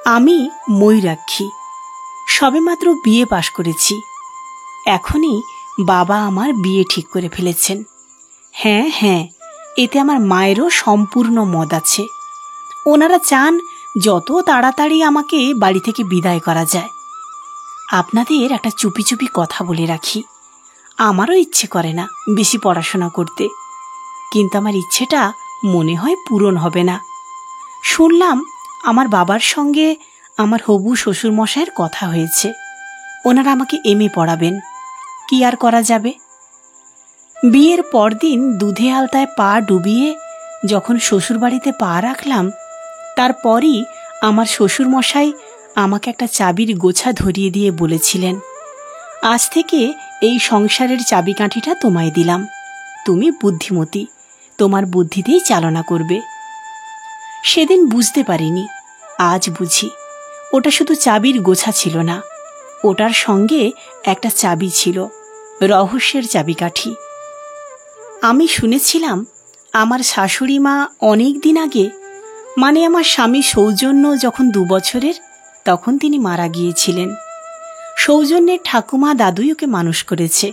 আমি ময়ূরাক্ষী, সবেমাত্র বিএ পাশ করেছি। এখনই বাবা আমার বিয়ে ঠিক করে ফেলেছেন। হ্যাঁ হ্যাঁ, এতে আমার মায়েরও সম্পূর্ণ মত আছে। ওনারা চান যত তাড়াতাড়ি আমাকে বাড়ি থেকে বিদায় করা যায়। আপনাদের একটা চুপি চুপি কথা বলে রাখি, আমারও ইচ্ছে করে না বেশি পড়াশোনা করতে, কিন্তু আমার ইচ্ছেটা মনে হয় পূরণ হবে না। শুনলাম আমার বাবার সঙ্গে আমার হবু শ্বশুরমশাইয়ের কথা হয়েছে, ওনারা আমাকে এমএ পড়াবেন। কি আর করা যাবে। বিয়ের পরদিন দুধে আলতায় পা ডুবিয়ে যখন শ্বশুরবাড়িতে পা রাখলাম, তারপরই আমার শ্বশুরমশাই আমাকে একটা চাবির গোছা ধরিয়ে দিয়ে বলেছিলেন, আজ থেকে এই সংসারের চাবিকাঠিটা তোমায় দিলাম, তুমি বুদ্ধিমতী, তোমার বুদ্ধিতেই চালনা করবে। সেদিন বুঝতে পারিনি, আজ বুঝি ওটা শুধু চাবির গোছা ছিল না, ওটার সঙ্গে একটা চাবি ছিল, রহস্যের চাবিকাঠি। আমি শুনেছিলাম আমার শাশুড়ি মা অনেক দিন আগে, মানে আমার স্বামী সৌজন্য যখন 2 বছরের, তখন তিনি মারা গিয়েছিলেন। সৌজন্যের ঠাকুমা দাদুই ওকে মানুষ করেছে।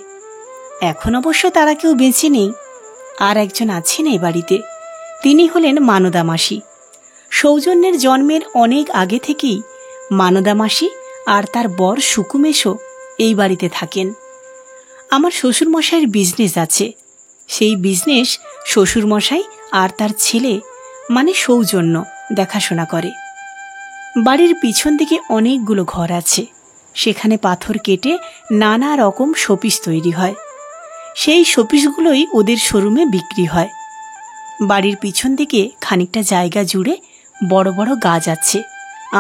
এখন অবশ্য তারা কেউ বেঁচে নেই। আর একজন আছেন এই বাড়িতে, তিনি হলেন মানদা মাসি। সৌজন্যের জন্মের অনেক আগে থেকেই মানদা মাসি আর তার বর সুকুমেশও এই বাড়িতে থাকেন। আমার শ্বশুরমশাইয়ের বিজনেস আছে, সেই বিজনেস শ্বশুরমশাই আর তার ছেলে মানে সৌজন্য দেখাশোনা করে। বাড়ির পিছন দিকে অনেকগুলো ঘর আছে, সেখানে পাথর কেটে নানা রকম শোপিস তৈরি হয়। সেই শোপিসগুলোই ওদের শোরুমে বিক্রি হয়। বাড়ির পিছন দিকে খানিকটা জায়গা জুড়ে বড় বড় গাছ আছে,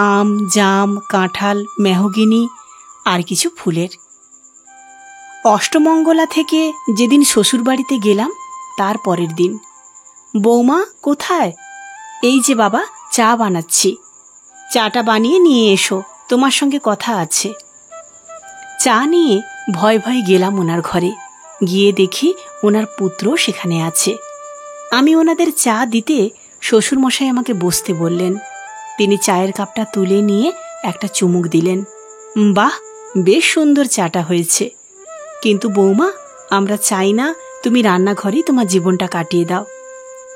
আম, জাম, কাঁঠাল, মেহগিনি আর কিছু ফুলের। অষ্টমঙ্গলা থেকে যেদিন শ্বশুরবাড়িতে গেলাম তার পরের দিন, বৌমা কোথায়? এই যে বাবা, চা বানাচ্ছি, চাটা বানিয়ে নিয়ে এসো, তোমার সঙ্গে কথা আছে। চা নিয়ে ভয় ভয়ে গেলাম ওনার ঘরে। গিয়ে দেখি ওনার পুত্র সেখানে আছে। আমি ওনাদের চা দিতে শ্বশুরমশাই আমাকে বসতে বললেন। তিনি চায়ের কাপটা তুলে নিয়ে একটা চুমুক দিলেন। বাহ, বেশ সুন্দর চাটা হয়েছে, কিন্তু বৌমা আমরা চাই না তুমি রান্নাঘরেই তোমার জীবনটা কাটিয়ে দাও।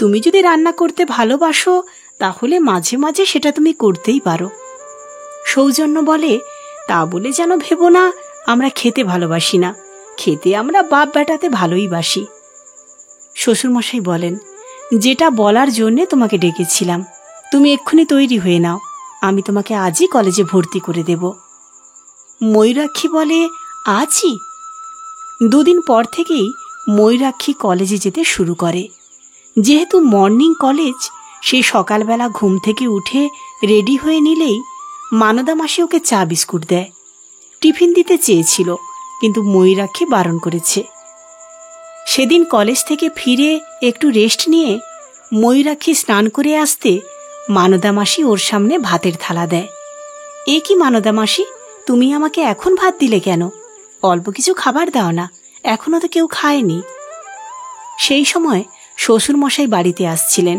তুমি যদি রান্না করতে ভালোবাসো তাহলে মাঝে মাঝে সেটা তুমি করতেই পারো। সৌজন্য বলে, তা বলে যেন ভেবো না আমরা খেতে ভালোবাসি না, খেতে আমরা বাপ বেটাতে ভালোই বাসি। শ্বশুরমশাই বলেন, যেটা বলার জন্যে তোমাকে ডেকেছিলাম, তুমি এক্ষুনি তৈরি হয়ে নাও, আমি তোমাকে আজই কলেজে ভর্তি করে দেব। ময়ূরাক্ষী বলে, আজই? 2 দিন পর থেকেই ময়ূরাক্ষী কলেজে যেতে শুরু করে। যেহেতু মর্নিং কলেজ, সেই সকালবেলা ঘুম থেকে উঠে রেডি হয়ে নিলেই মানদা মাসি ওকে চা বিস্কুট দেয়। টিফিন দিতে চেয়েছিল, কিন্তু ময়ূরাক্ষী বারণ করেছে। সেদিন কলেজ থেকে ফিরে একটু রেস্ট নিয়ে ময়ূরাক্ষী স্নান করে আসতে মানদা মাসি ওর সামনে ভাতের থালা দেয়। এ কি মানদা মাসি, তুমি আমাকে এখন ভাত দিলে কেন? অল্প কিছু খাবার দাও না, এখনো তো কেউ খায়নি। সেই সময় শ্বশুরমশাই বাড়িতে আসছিলেন।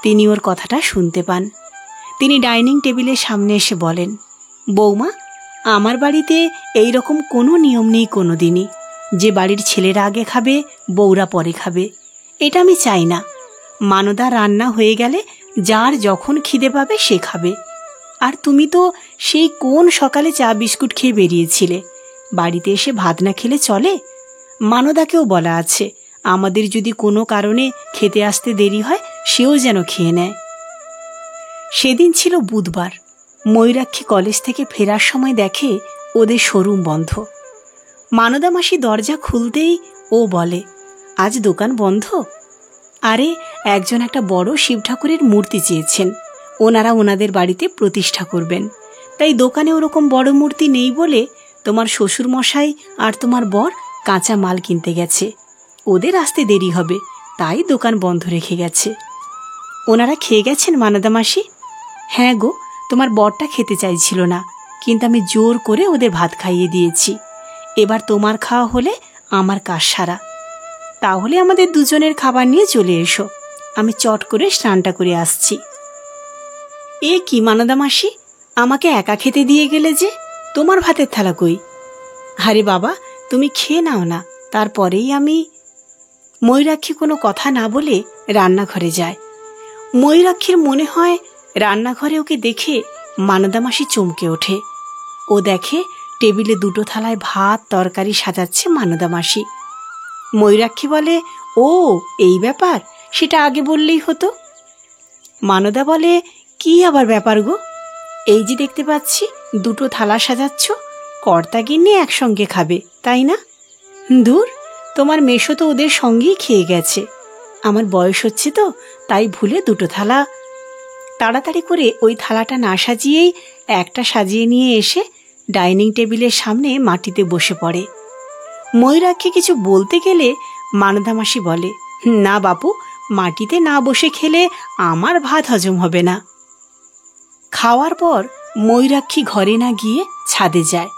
তিনি ওর কথাটা শুনতে পান। তিনি ডাইনিং টেবিলের সামনে এসে বলেন, বৌমা, আমার বাড়িতে এই রকম কোনো নিয়ম নেই কোনো দিনই, যে বাড়ির ছেলেরা আগে খাবে বউরা পরে খাবে। এটা আমি চাই না। মানদা রান্না হয়ে গেলে যার যখন খিদে পাবে সে খাবে। আর তুমি তো সেই কোন সকালে চা বিস্কুট খেয়ে বেরিয়েছিলে, বাড়িতে এসে ভাত না খেলে চলে? মানদাকেও বলা আছে, আমাদের যদি কোনো কারণে খেতে আসতে দেরি হয় সেও যেন খেয়ে নেয়। সেদিন ছিল বুধবার। ময়ূরাক্ষী কলেজ থেকে ফেরার সময় দেখে ওদের শোরুম বন্ধ। মানদা মাসি দরজা খুলতেই ও বলে, আজ দোকান বন্ধ? আরে, একজন একটা বড় শিব ঠাকুরের মূর্তি চেয়েছেন, ওনারা ওনাদের বাড়িতে প্রতিষ্ঠা করবেন, তাই দোকানে ওরকম বড় মূর্তি নেই বলে তোমার শ্বশুরমশাই আর তোমার বর কাঁচা মাল কিনতে গেছে, ওদের আসতে দেরি হবে, তাই দোকান বন্ধ রেখে গেছে। ওনারা খেয়ে গেছেন মানদা মাসি? হ্যাঁ গো, তোমার বরটা খেতে চাইছিল না, কিন্তু আমি জোর করে ওদের ভাত খাইয়ে দিয়েছি। এবার তোমার খাওয়া হলে আমার কাজ সারা। তাহলে আমাদের দুজনের খাবার নিয়ে চলে এসো, আমি চট করে স্নানটা করে আসছি। এ কি মানদা মাসি, আমাকে একা খেতে দিয়ে গেলে যে, তোমার ভাতের থালা কই? আরে বাবা, তুমি খেয়ে নাও না, তারপরেই আমি। ময়ূরাক্ষী কোনো কথা না বলে রান্নাঘরে যায়। ময়ূরাক্ষীর মনে হয় রান্নাঘরে ওকে দেখে মানদা মাসি চমকে ওঠে। ও দেখে টেবিলে 2টো থালায় ভাত তরকারি সাজাচ্ছে মানদা মাসি। ময়ূরাক্ষী বলে, ও এই ব্যাপার, সেটা আগে বললেই হতো। মানদা বলে, কি আবার ব্যাপার গো? এই যে দেখতে পাচ্ছি 2টো থালা সাজাচ্ছ, কর্তাগিন্নি একসঙ্গে খাবে, তাই না? দূর, তোমার মেশো তো ওদের সঙ্গেই খেয়ে গেছে। আমার বয়স হচ্ছে তো, তাই ভুলে 2টো থালা। তাড়াতাড়ি করে ওই থালাটা না সাজিয়েই একটা সাজিয়ে নিয়ে এসে ডাইনিং টেবিলের সামনে মাটিতে বসে পড়ে। ময়ূরাক্ষী কিছু বলতে গেলে মানদা মাসি বলে, না বাপু, মাটিতে না বসে খেলে আমার ভাত হজম হবে না। খাওয়ার পর ময়ূরাক্ষী ঘরে না গিয়ে ছাদে যায়।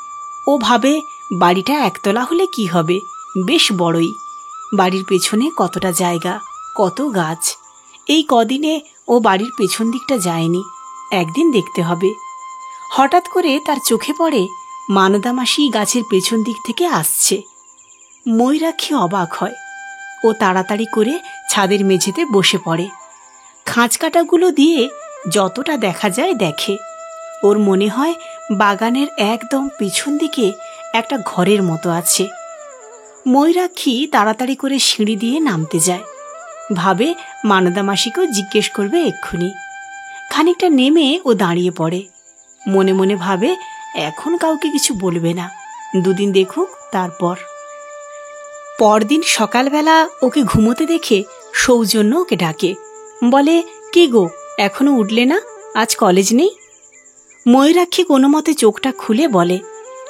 ও ভাবে, বাড়িটা একতলা হলে কি হবে, বেশ বড়ই। বাড়ির পেছনে কতটা জায়গা, কত গাছ। এই কদিনে ও বাড়ির পেছন দিকটা যায়নি, একদিন দেখতে হবে। হঠাৎ করে তার চোখে পড়ে মানদা মাসি গাছের পেছন দিক থেকে আসছে। ময়ূরাক্ষী অবাক হয়। ও তাড়াতাড়ি করে ছাদের মেঝেতে বসে পড়ে। খাঁচকাটাগুলো দিয়ে যতটা দেখা যায় দেখে। ওর মনে হয় বাগানের একদম পিছন দিকে একটা ঘরের মতো আছে। ময়ূরাক্ষী তাড়াতাড়ি করে সিঁড়ি দিয়ে নামতে যায়। ভাবে মানদা মাসিকেও জিজ্ঞেস করবে এক্ষুনি। খানিকটা নেমে ও দাঁড়িয়ে পড়ে। মনে মনে ভাবে, এখন কাউকে কিছু বলবে না, 2 দিন দেখুক তারপর। পরদিন সকালবেলা ওকে ঘুমোতে দেখে সৌজন্য ওকে ডাকে, বলে, কি গো, এখনো উঠলে না? আজ কলেজ নেই? ময়ূরাক্ষী কোনো মতে চোখটা খুলে বলে,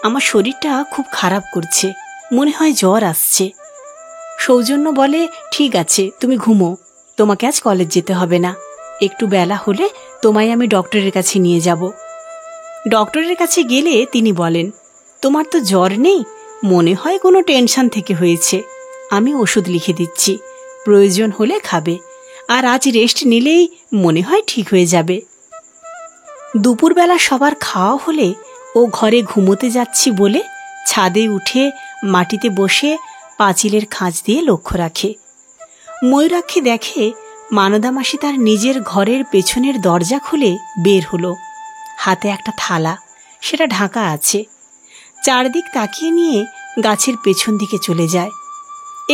আমার শরীরটা খুব খারাপ করছে, মনে হয় জ্বর আসছে। সৌজন্য বলে, ঠিক আছে, তুমি ঘুমো, তোমাকে আজ কলেজ যেতে হবে না। একটু বেলা হলে তোমায় আমি ডক্টরের কাছে নিয়ে যাব। ডক্টরের কাছে গেলে তিনি বলেন, তোমার তো জ্বর নেই, মনে হয় কোনো টেনশন থেকে হয়েছে। আমি ওষুধ লিখে দিচ্ছি, প্রয়োজন হলে খাবে, আর আজ রেস্ট নিলেই মনে হয় ঠিক হয়ে যাবে। দুপুরবেলা সবার খাওয়া হলে ও ঘরে ঘুমোতে যাচ্ছি বলে ছাদে উঠে মাটিতে বসে পাঁচিলের খাঁজ দিয়ে লক্ষ্য রাখে। ময়ূরাক্ষী দেখে মানদা মাসি তার নিজের ঘরের পেছনের দরজা খুলে বের হলো। হাতে একটা থালা, সেটা ঢাকা আছে। চারদিক তাকিয়ে নিয়ে গাছের পেছন দিকে চলে যায়।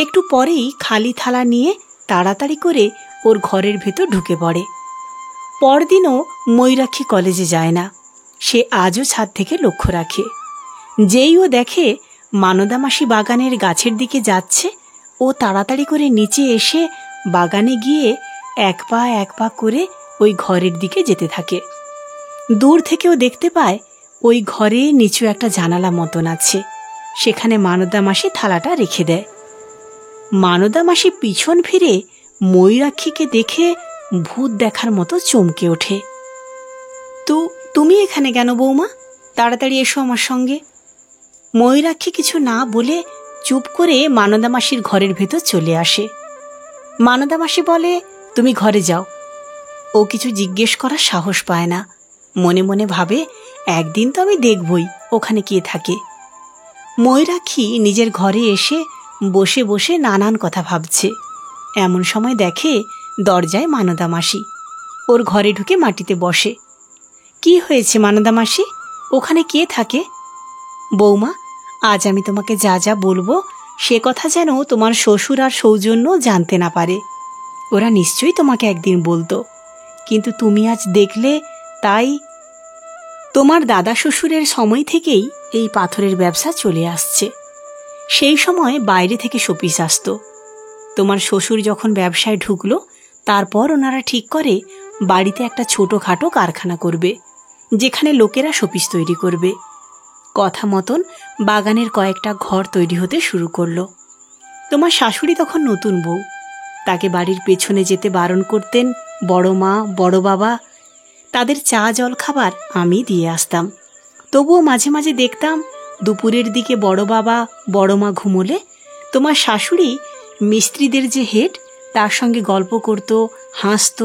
একটু পরেই খালি থালা নিয়ে তাড়াতাড়ি করে ওর ঘরের ভেতর ঢুকে পড়ে। পরদিনও ময়ূরাক্ষী কলেজে যায় না। সে আজও ছাদ থেকে লক্ষ্য রাখে। যেই ও দেখে মানদা মাসি বাগানের গাছের দিকে যাচ্ছে, ও তাড়াতাড়ি করে নিচে এসে বাগানে গিয়ে এক পা করে ওই ঘরের দিকে যেতে থাকে। দূর থেকেও দেখতে পায় ওই ঘরে নিচু একটা জানালা মতন আছে, সেখানে মানদা মাসি থালাটা রেখে দেয়। মানদা মাসি পিছন ফিরে ময়ূরাক্ষীকে দেখে ভূত দেখার মতো চমকে ওঠে। তো তুমি এখানে কেন বৌমা? তাড়াতাড়ি এসো আমার সঙ্গে। ময়ূরাক্ষী কিছু না বলে চুপ করে মানদা মাসির ঘরের ভেতর চলে আসে। মানদা মাসি বলে, তুমি ঘরে যাও। ও কিছু জিজ্ঞেস করার সাহস পায় না। মনে মনে ভাবে, একদিন তো আমি দেখবই ওখানে কে থাকে। ময়ূরাক্ষী নিজের ঘরে এসে বসে বসে নানান কথা ভাবছে। এমন সময় দেখে দরজায় মানদা মাসি। ওর ঘরে ঢুকে মাটিতে বসে। কি হয়েছে মানদা মাসি, ওখানে কে থাকে? বৌমা, আজ আমি তোমাকে যা যা বলবো সে কথা যেন তোমার শ্বশুর আর সৌজন্য জানতে না পারে। ওরা নিশ্চয়ই তোমাকে একদিন বলতো, কিন্তু তুমি আজ দেখলে তাই। তোমার দাদা শ্বশুরের সময় থেকেই এই পাথরের ব্যবসা চলে আসছে। সেই সময় বাইরে থেকে শোপিস আসত। তোমার শ্বশুর যখন ব্যবসায় ঢুকলো, তারপর ওনারা ঠিক করে বাড়িতে একটা ছোটোখাটো কারখানা করবে, যেখানে লোকেরা শোপিস তৈরি করবে। কথা মতন বাগানের কয়েকটা ঘর তৈরি হতে শুরু করলো। তোমার শাশুড়ি তখন নতুন বউ, তাকে বাড়ির পেছনে যেতে বারণ করতেন বড় মা, বড় বাবা। তাদের চা জল খাবার আমি দিয়ে আসতাম। তবুও মাঝে মাঝে দেখতাম দুপুরের দিকে বড় বাবা, বড় মা ঘুমোলে তোমার শাশুড়ি মিস্ত্রিদের যে হেড, তার সঙ্গে গল্প করত, হাসত।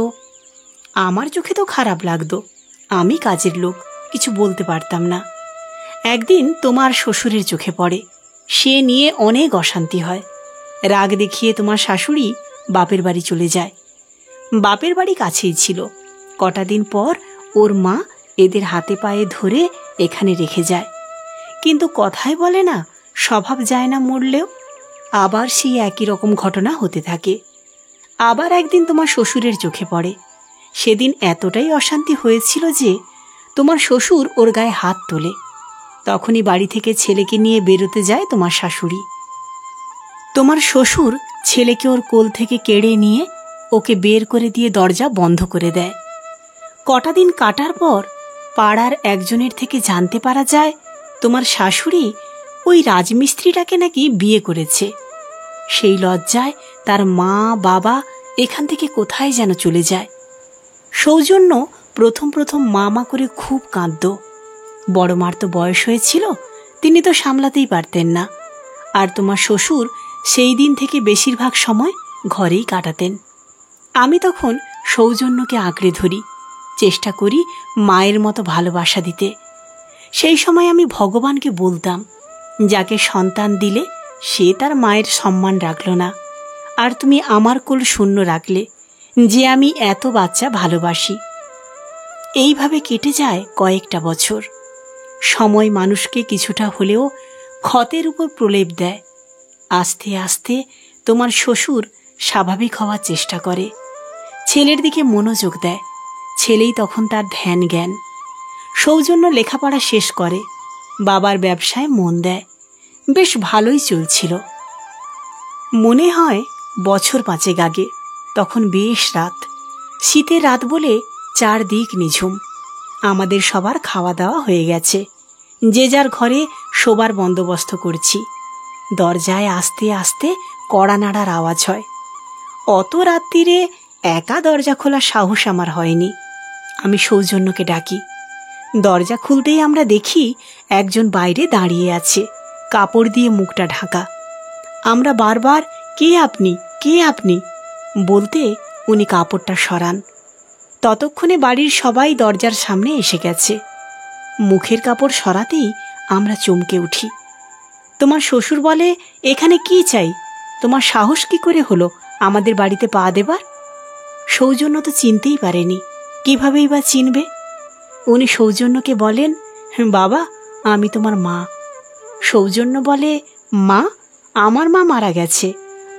আমার চোখে তো খারাপ লাগতো, আমি কাজের লোক, কিছু বলতে পারতাম না। একদিন তোমার শ্বশুরের চোখে পড়ে, সে নিয়ে অনেক অশান্তি হয়। রাগ দেখিয়ে তোমার শাশুড়ি বাপের বাড়ি চলে যায়। বাপের বাড়ি কাছেই ছিল। কটা দিন পর ওর মা এদের হাতে পায়ে ধরে এখানে রেখে যায়। কিন্তু কথায় বলে না, স্বভাব যায় না মরলেও। আবার সেই একই রকম ঘটনা হতে থাকে। আবার একদিন তোমার শ্বশুরের চোখে পড়ে। সেদিন এতটাই অশান্তি হয়েছিল যে তোমার শ্বশুর ওর গায়ে হাত তোলে। তখনই বাড়ি থেকে ছেলেকে নিয়ে বেরোতে যায় তোমার শাশুড়ি। তোমার শ্বশুর ছেলেকে ওর কোল থেকে কেড়ে নিয়ে ওকে বের করে দিয়ে দরজা বন্ধ করে দেয়। কটা দিন কাটার পর পাড়ার একজনের থেকে জানতে পারা যায় তোমার শাশুড়ি ওই রাজমিস্ত্রিটাকে নাকি বিয়ে করেছে। সেই লজ্জায় তার মা বাবা এখান থেকে কোথায় যেন চলে যায়। সৌজন্য প্রথম প্রথম মা করে খুব কাঁদত। বড় মার তো বয়স হয়েছিল, তিনি তো সামলাতেই পারতেন না। আর তোমার শ্বশুর সেই দিন থেকে বেশিরভাগ সময় ঘরেই কাটাতেন। আমি তখন সৌজন্যকে আঁকড়ে ধরি, চেষ্টা করি মায়ের মতো ভালোবাসা দিতে। সেই সময় আমি ভগবানকে বলতাম, যাকে সন্তান দিলে সে তার মায়ের সম্মান রাখল না, আর তুমি আমার কোল শূন্য রাখলে, যে আমি এত বাচ্চা ভালোবাসি। এইভাবে কেটে যায় কয়েকটা বছর। সময় মানুষকে কিছুটা হলেও ক্ষতের উপর প্রলেপ দেয়। আস্তে আস্তে তোমার শ্বশুর স্বাভাবিক হওয়ার চেষ্টা করে, ছেলের দিকে মনোযোগ দেয়। ছেলেই তখন তার ধ্যান জ্ঞান। সৌজন্য লেখাপড়া শেষ করে, বাবার ব্যবসায় মন দেয়। বেশ ভালোই চলছিল। মনে হয় বছর 5 আগে। তখন বেশ রাত, শীতের রাত বলে চারদিক নিঝুম। আমাদের সবার খাওয়া দাওয়া হয়ে গেছে, যে যার ঘরে শোবার বন্দোবস্ত করছি। দরজায় আস্তে আস্তে কড়া নাড়ার আওয়াজ হয়। অত রাত্রিরে একা দরজা খোলার সাহস আমার হয়নি। আমি সৌজন্যকে ডাকি। দরজা খুলতেই আমরা দেখি একজন বাইরে দাঁড়িয়ে আছে, কাপড় দিয়ে মুখটা ঢাকা। আমরা বারবার কে আপনি, কে আপনি বলতে উনি কাপড়টা সরান। ততক্ষণে বাড়ির সবাই দরজার সামনে এসে গেছে। মুখের কাপড় সরাতেই আমরা চমকে উঠি। তোমার শ্বশুর বলে, এখানে কি চাই? তোমার সাহস কি করে হলো আমাদের বাড়িতে পা দেবার? সৌজন্য তো চিনতেই পারেনি, কিভাবেই বা চিনবে? উনি সৌজন্যকে বলেন, বাবা আমি তোমার মা। সৌজন্য বলে, মা? আমার মা মারা গেছে,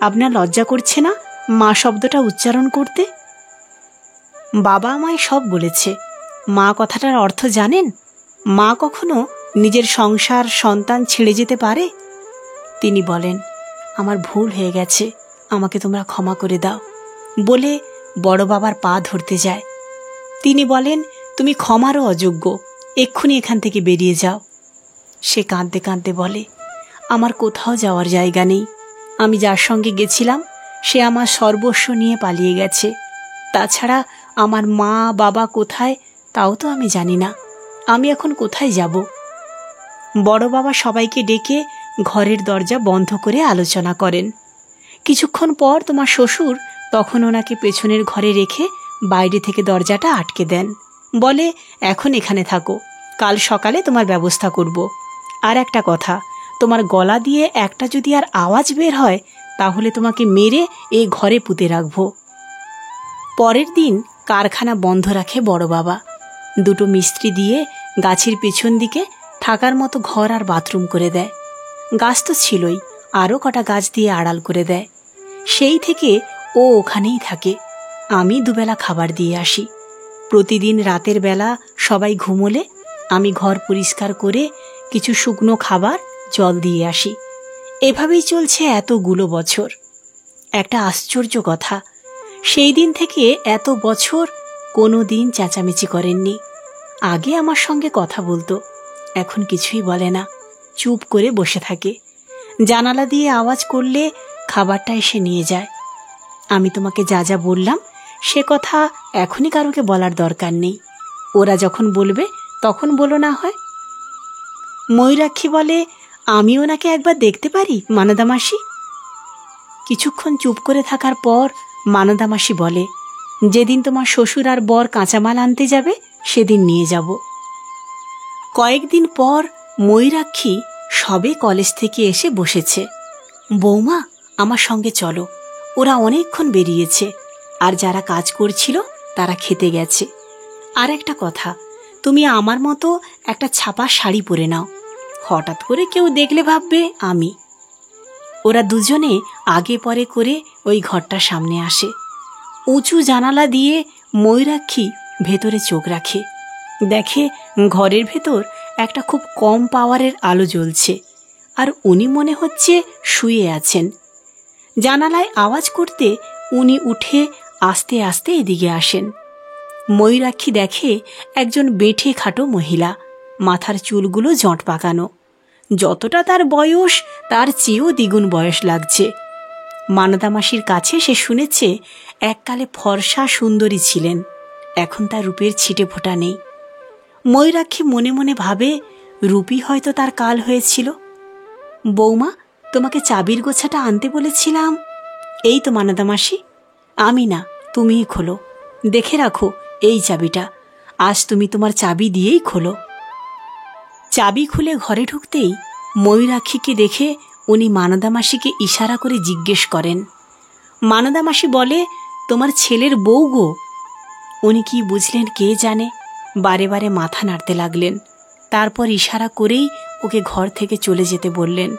আপনার লজ্জা করছে না মা শব্দটা উচ্চারণ করতে? বাবা আমায় সব বলেছে। মা কথাটার অর্থ জানেন? মা কখনো নিজের সংসার সন্তান ছেড়ে যেতে পারে? তিনি বলেন, আমার ভুল হয়ে গেছে, আমাকে তোমরা ক্ষমা করে দাও বলে বড় বাবার পা ধরতে যায়। তিনি বলেন, তুমি ক্ষমারও অযোগ্য, এক্ষুনি এখান থেকে বেরিয়ে যাও। সে কাঁদতে কাঁদতে বলে, আমার কোথাও যাওয়ার জায়গা নেই। আমি যার সঙ্গে গেছিলাম সে আমার সর্বস্ব নিয়ে পালিয়ে গেছে। তাছাড়া আমার মা বাবা কোথায় তাও তো আমি জানি না। আমি এখন কোথায় যাব? বড় বাবা সবাইকে ডেকে ঘরের দরজা বন্ধ করে আলোচনা করেন। কিছুক্ষণ পর তোমার শ্বশুর তখন ওনাকে পেছনের ঘরে রেখে বাইরে থেকে দরজাটা আটকে দেন। বলে, এখন এখানে থাকো, কাল সকালে তোমার ব্যবস্থা করব। আর একটা কথা, তোমার গলা দিয়ে একটা যদি আর আওয়াজ বের হয় তাহলে তোমাকে মেরে এই ঘরে পুঁতে রাখব। পরের দিন কারখানা বন্ধ রাখে বড় বাবা। 2 মিস্ত্রি দিয়ে গাছের পেছন দিকে থাকার মতো ঘর আর বাথরুম করে দেয়। গাছ তো ছিলই, আরও কটা গাছ দিয়ে আড়াল করে দেয়। সেই থেকে ও ওখানেই থাকে। আমি দুবেলা খাবার দিয়ে আসি। প্রতিদিন রাতের বেলা সবাই ঘুমোলে আমি ঘর পরিষ্কার করে কিছু শুকনো খাবার জল দিয়ে আসি। এভাবেই চলছে এতগুলো বছর। একটা আশ্চর্য কথা, সেই দিন থেকে এত বছর কোনো দিন চেঁচামেচি করেননি। আগে আমার সঙ্গে কথা বলতো, এখন কিছুই বলে না, চুপ করে বসে থাকে। জানালা দিয়ে আওয়াজ করলে খাবারটা এসে নিয়ে যায়। আমি তোমাকে যা যা বললাম সে কথা এখনই কারোকে বলার দরকার নেই। ওরা যখন বলবে তখন বলো না হয়। ময়ূরাক্ষী বলে, আমি ওনাকে একবার দেখতে পারি মানদামাসি? কিছুক্ষণ চুপ করে থাকার পর মানদামাসি বলে, যেদিন তোমার শ্বশুর আর বর কাঁচামাল আনতে যাবে সেদিন নিয়ে যাব। কয়েকদিন পর ময়ূরাক্ষী সবে কলেজ থেকে এসে বসেছে। বৌমা, আমার সঙ্গে চলো, ওরা অনেকক্ষণ বেরিয়েছে, আর যারা কাজ করছিল তারা খেতে গেছে। আর একটা কথা, তুমি আমার মতো একটা ছাপা শাড়ি পরে নাও, হঠাৎ করে কেউ দেখলে ভাববে আমি। ওরা দুজনে আগে পরে করে ওই ঘরটার সামনে আসে। উঁচু জানালা দিয়ে ময়ূরাক্ষী ভেতরে চোখ রাখে, দেখে ঘরের ভেতর একটা খুব কম পাওয়ারের আলো জ্বলছে, আর উনি মনে হচ্ছে শুয়ে আছেন। জানালায় আওয়াজ করতে উনি উঠে আস্তে আস্তে এদিকে আসেন। ময়ূরাক্ষী দেখে একজন বেঁটে খাটো মহিলা, মাথার চুলগুলো জট পাকানো, যতটা তার বয়স তার চেয়েও দ্বিগুণ বয়স লাগছে। মানদা মাসির কাছে সে শুনেছে এককালে ফর্সা সুন্দরী ছিলেন, এখন তার রূপের ছিটে ফোঁটা নেই। ময়ূরাক্ষী মনে মনে ভাবে, রূপই হয়তো তার কাল হয়েছিল। বৌমা, তোমাকে চাবির গোছাটা আনতে বলেছিলাম। এই তো মানদা মাসি। আমি না, তুমিই খোলো। দেখে রাখো এই চাবিটা, আজ তুমি তোমার চাবি দিয়েই খোলো। চাবি খুলে ঘরে ঢুকতেই ময়ূরাক্ষীকে দেখে উনি মানদা মাসিকে ইশারা করে জিজ্ঞেস করেন। মানদা মাসি বলে, তোমার ছেলের বউ গো। উনি কি বুঝলেন কে জানে, বারে বারে মাথা নাড়তে লাগলেন। তারপর ইশারা করেই ওকে ঘর থেকে চলে যেতে বললেন।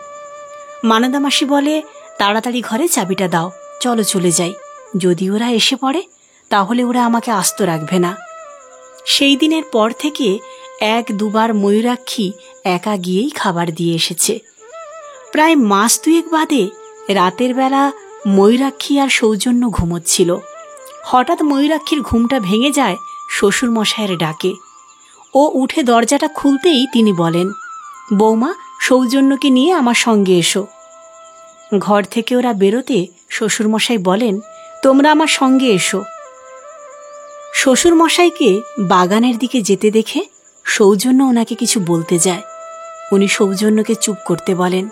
মানদা মাসি বলে, তাড়াতাড়ি ঘরে চাবিটা দাও, চলো চলে যাই। যদি ওরা এসে পড়ে তাহলে ওরা আমাকে আস্ত রাখবে না। সেই দিনের পর থেকে এক দুবার ময়ূরাক্ষী একা গিয়েই খাবার দিয়ে এসেছে। প্রায় মাস দুয়েক বাদে রাতের বেলা ময়ূরাক্ষী আর সৌজন্য ঘুমোচ্ছিল। হঠাৎ ময়ূরাক্ষীর ঘুমটা ভেঙে যায় শ্বশুরমশাইয়ের ডাকে। ও উঠে দরজাটা খুলতেই তিনি বলেন, বৌমা, সৌজন্যকে নিয়ে আমার সঙ্গে এসো। ঘর থেকে ওরা বেরোতে শ্বশুরমশাই বলেন, তোমরা আমার সঙ্গে এসো। শ্বশুরমশাইকে বাগানের দিকে যেতে দেখে সৌজন্য ওনাকে কিছু বলতে যায়। উনি সৌজন্যকে চুপ করতে বলেন।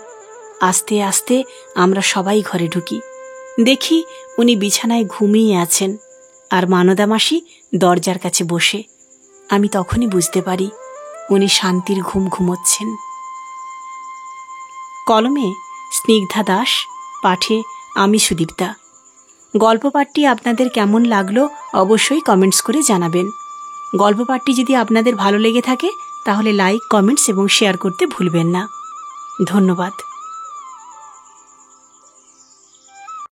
আস্তে আস্তে আমরা সবাই ঘরে ঢুকি, দেখি উনি বিছানায় ঘুমিয়ে আছেন, আর মানদা মাসি দরজার কাছে বসে। আমি তখনই বুঝতে পারি উনি শান্তির ঘুম ঘুমোচ্ছেন। কলমে স্নিগ্ধা দাস, পাঠে আমি সুদীপ্তা। গল্প পাঠটি আপনাদের কেমন লাগলো অবশ্যই কমেন্টস করে জানাবেন। গল্প পাঠটি যদি আপনাদের ভালো লেগে থাকে তাহলে লাইক, কমেন্টস এবং শেয়ার করতে ভুলবেন না। ধন্যবাদ।